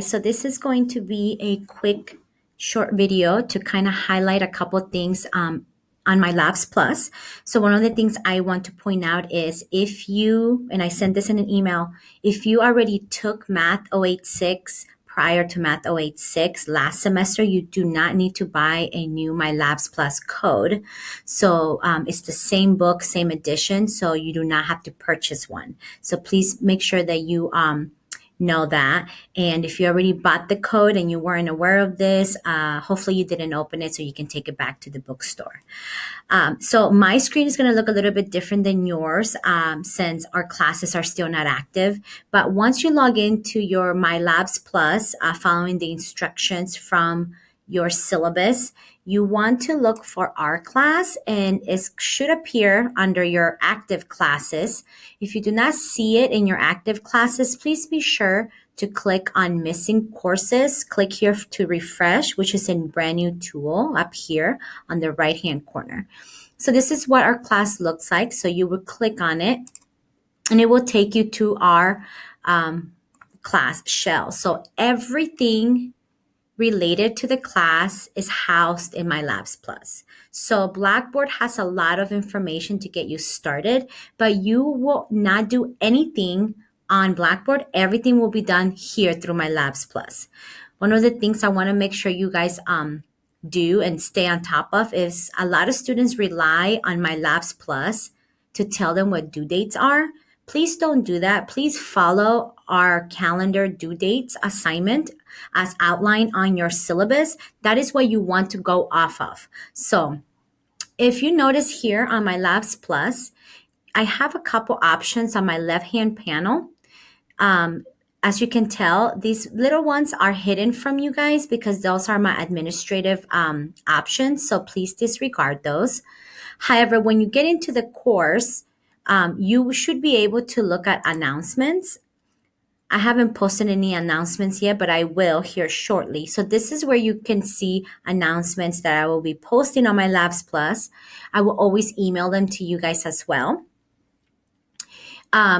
So this is going to be a quick short video to kind of highlight a couple things on MyLabsPlus. So one of the things I want to point out is if you, and I sent this in an email, if you already took MAT086 prior to MAT086 last semester, you do not need to buy a new MyLabsPlus code. So it's the same book, same edition, so you do not have to purchase one. So please make sure that you know that. And if you already bought the code and you weren't aware of this, hopefully you didn't open it so you can take it back to the bookstore. So my screen is going to look a little bit different than yours since our classes are still not active. But once you log into your MyLabsPlus, following the instructions from your syllabus, you want to look for our class, and it should appear under your active classes. If you do not see it in your active classes, please be sure to click on missing courses. Click here to refresh, which is in brand new tool up here on the right hand corner. So this is what our class looks like. So you would click on it and it will take you to our class shell. So everything related to the class is housed in MyLabsPlus. So Blackboard has a lot of information to get you started, but you will not do anything on Blackboard. Everything will be done here through MyLabsPlus. One of the things I want to make sure you guys do and stay on top of is a lot of students rely on MyLabsPlus to tell them what due dates are. Please don't do that. Please follow our calendar due dates assignment as outlined on your syllabus. That is what you want to go off of. So if you notice here on MyLabsPlus, I have a couple options on my left-hand panel. As you can tell, these little ones are hidden from you guys because those are my administrative options. So please disregard those. However, when you get into the course, you should be able to look at announcements. I haven't posted any announcements yet, but I will here shortly. So this is where you can see announcements that I will be posting on MyLabsPlus. I will always email them to you guys as well.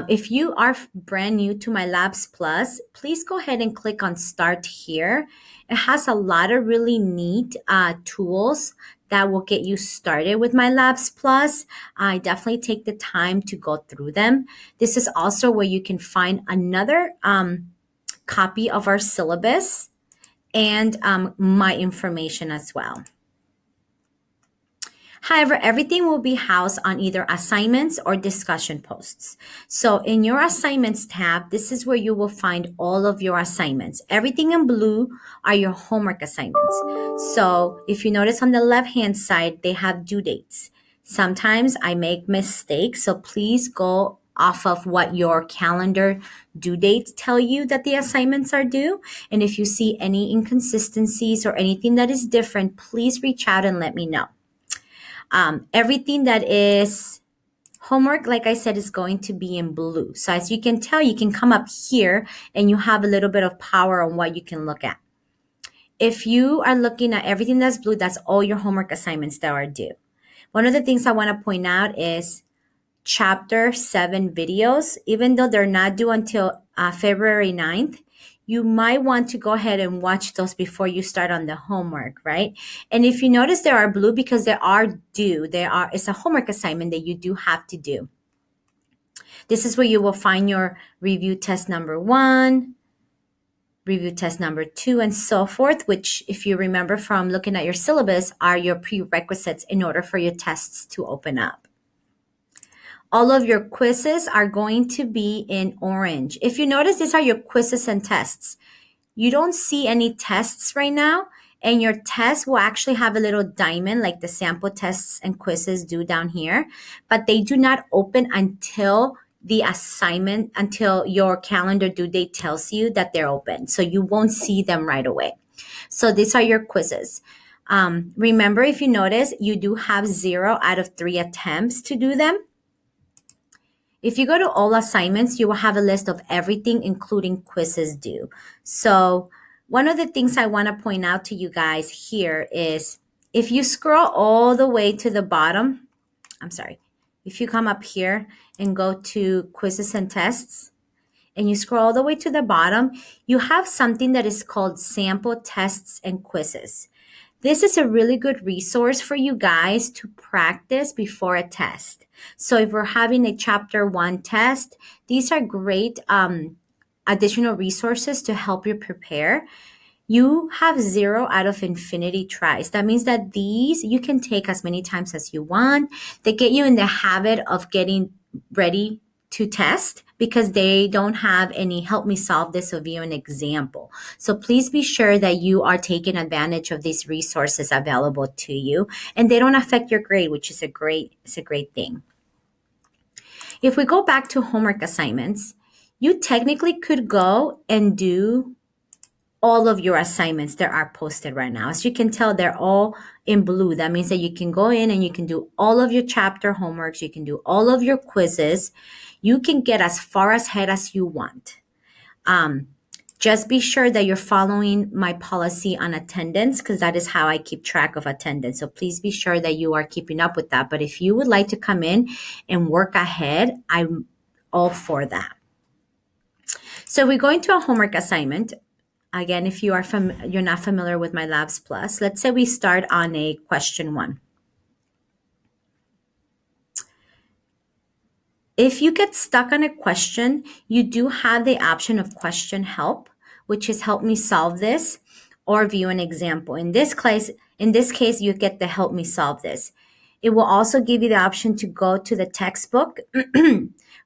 If you are brand new to MyLabsPlus, please go ahead and click on Start here. It has a lot of really neat tools that will get you started with MyLabsPlus. I definitely take the time to go through them. This is also where you can find another copy of our syllabus and my information as well. However, everything will be housed on either assignments or discussion posts. So in your assignments tab, this is where you will find all of your assignments. Everything in blue are your homework assignments. So if you notice on the left-hand side, they have due dates. Sometimes I make mistakes, so please go off of what your calendar due dates tell you that the assignments are due. And if you see any inconsistencies or anything that is different, please reach out and let me know. Everything that is homework, like I said, is going to be in blue. So as you can tell, you can come up here and you have a little bit of power on what you can look at. If you are looking at everything that's blue, that's all your homework assignments that are due. One of the things I want to point out is Chapter 7 videos. Even though they're not due until February 9th, you might want to go ahead and watch those before you start on the homework, right? And if you notice, they are blue because they are due. It's a homework assignment that you do have to do. This is where you will find your review test number 1, review test number 2, and so forth, which, if you remember from looking at your syllabus, are your prerequisites in order for your tests to open up. All of your quizzes are going to be in orange. If you notice, these are your quizzes and tests. You don't see any tests right now, and your test will actually have a little diamond like the sample tests and quizzes do down here, but they do not open until the assignment, until your calendar due date tells you that they're open. So you won't see them right away. So these are your quizzes. Remember, if you notice, you do have 0 out of 3 attempts to do them. If you go to all assignments, you will have a list of everything, including quizzes due. So one of the things I want to point out to you guys here is if you scroll all the way to the bottom, if you come up here and go to quizzes and tests, and you scroll all the way to the bottom, you have something that is called sample tests and quizzes. This is a really good resource for you guys to practice before a test. So if we're having a chapter 1 test, these are great additional resources to help you prepare. You have 0 out of infinity tries. That means that these you can take as many times as you want. They get you in the habit of getting ready to test because they don't have any help me solve this or view an example. So please be sure that you are taking advantage of these resources available to you, and they don't affect your grade, which is a great thing. If we go back to homework assignments, you technically could go and do all of your assignments that are posted right now. As you can tell, they're all in blue. That means that you can go in and you can do all of your chapter homeworks. You can do all of your quizzes. You can get as far ahead as you want. Just be sure that you're following my policy on attendance, because that is how I keep track of attendance. So please be sure that you are keeping up with that. But if you would like to come in and work ahead, I'm all for that. So we go into a homework assignment. Again, if you're not familiar with MyLabsPlus, let's say we start on a question 1. If you get stuck on a question, you do have the option of question help, which is help me solve this or view an example. In this case, you get the help me solve this. It will also give you the option to go to the textbook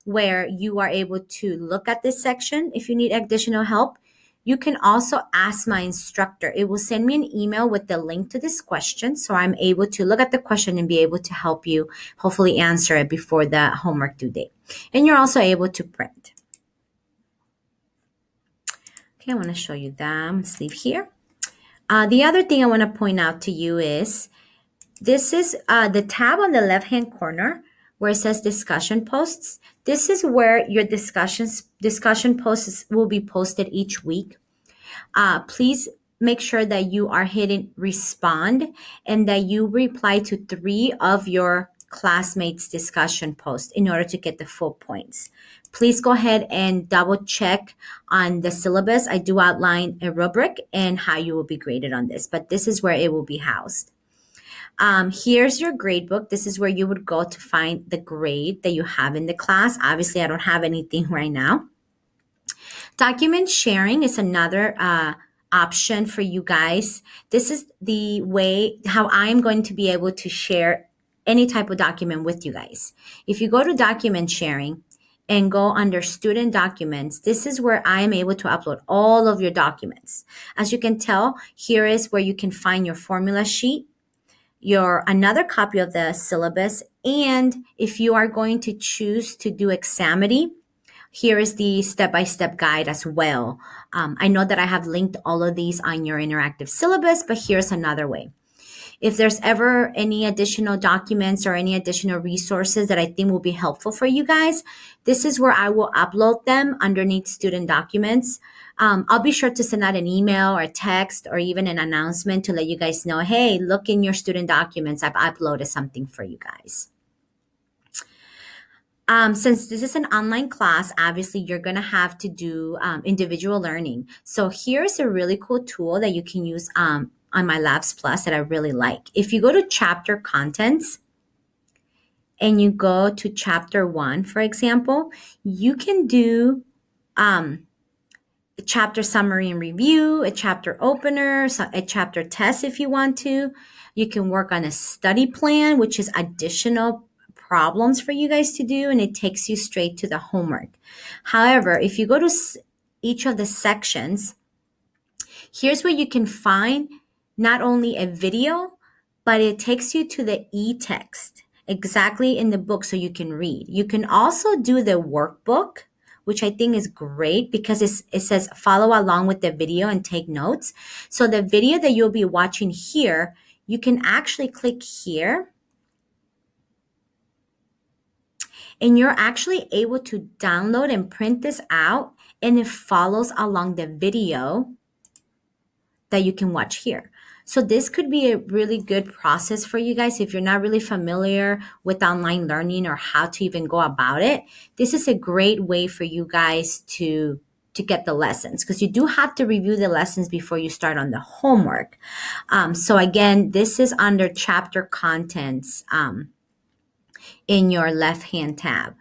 where you are able to look at this section if you need additional help. You can also ask my instructor. It will send me an email with the link to this question, so I'm able to look at the question and be able to help you hopefully answer it before the homework due date. And you're also able to print. Okay, I want to show you that. Let's leave here. The other thing I want to point out to you is this is the tab on the left-hand corner where it says discussion posts. This is where your discussion posts will be posted each week. Please make sure that you are hitting respond and that you reply to 3 of your classmates' discussion posts in order to get the full points. Please go ahead and double check on the syllabus. I do outline a rubric and how you will be graded on this, but this is where it will be housed. Here's your grade book. This is where you would go to find the grade that you have in the class. Obviously, I don't have anything right now. Document sharing is another option for you guys. This is the way how I'm going to be able to share any type of document with you guys. If you go to document sharing and go under student documents, this is where I am able to upload all of your documents. As you can tell, here is where you can find your formula sheet, another copy of the syllabus, and if you are going to choose to do Examity, here is the step-by-step guide as well. I know that I have linked all of these on your interactive syllabus, but here's another way. If there's ever any additional documents or any additional resources that I think will be helpful for you guys, this is where I will upload them underneath student documents. I'll be sure to send out an email or a text or even an announcement to let you guys know, hey, look in your student documents. I've uploaded something for you guys. Since this is an online class, obviously you're going to have to do individual learning. So here's a really cool tool that you can use on MyLabsPlus that I really like. If you go to chapter contents and you go to chapter 1, for example, you can do a chapter summary and review, a chapter opener, a chapter test if you want to. You can work on a study plan, which is additional problems for you guys to do, and it takes you straight to the homework. However, if you go to each of the sections, here's where you can find not only a video, but it takes you to the e-text exactly in the book so you can read. You can also do the workbook, which I think is great because it says follow along with the video and take notes. So the video that you'll be watching here, you can actually click here and you're actually able to download and print this out, and it follows along the video that you can watch here. So this could be a really good process for you guys if you're not really familiar with online learning or how to even go about it. This is a great way for you guys to get the lessons, because you do have to review the lessons before you start on the homework. So again, this is under chapter contents in your left-hand tab.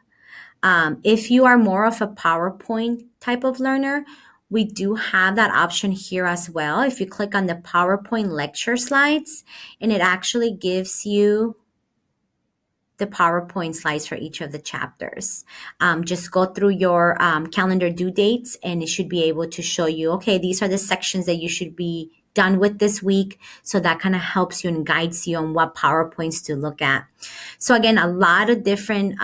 If you are more of a PowerPoint type of learner, we do have that option here as well. If you click on the PowerPoint lecture slides, and it actually gives you the PowerPoint slides for each of the chapters. Just go through your calendar due dates, and it should be able to show you, okay, these are the sections that you should be done with this week. So that kind of helps you and guides you on what PowerPoints to look at. So again, a lot of different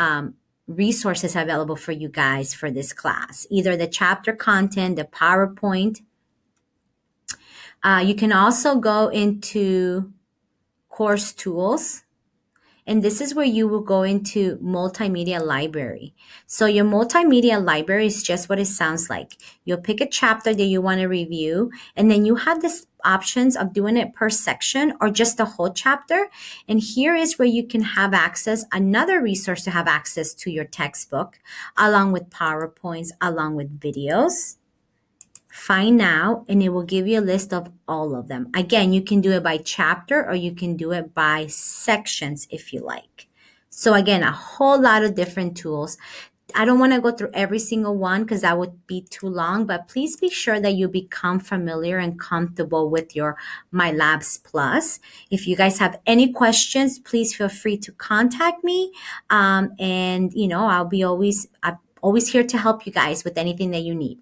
resources available for you guys for this class, either the chapter content, the PowerPoint. You can also go into course tools. And this is where you will go into multimedia library. So your multimedia library is just what it sounds like. You'll pick a chapter that you want to review, and then you have this options of doing it per section or just the whole chapter. And here is where you can have access, another resource to have access to your textbook, along with PowerPoints, along with videos. Find now, and it will give you a list of all of them. Again, you can do it by chapter or you can do it by sections if you like. So again, a whole lot of different tools. I don't want to go through every single one because that would be too long, but please be sure that you become familiar and comfortable with your MyLabsPlus. If you guys have any questions, please feel free to contact me. And I'm always here to help you guys with anything that you need.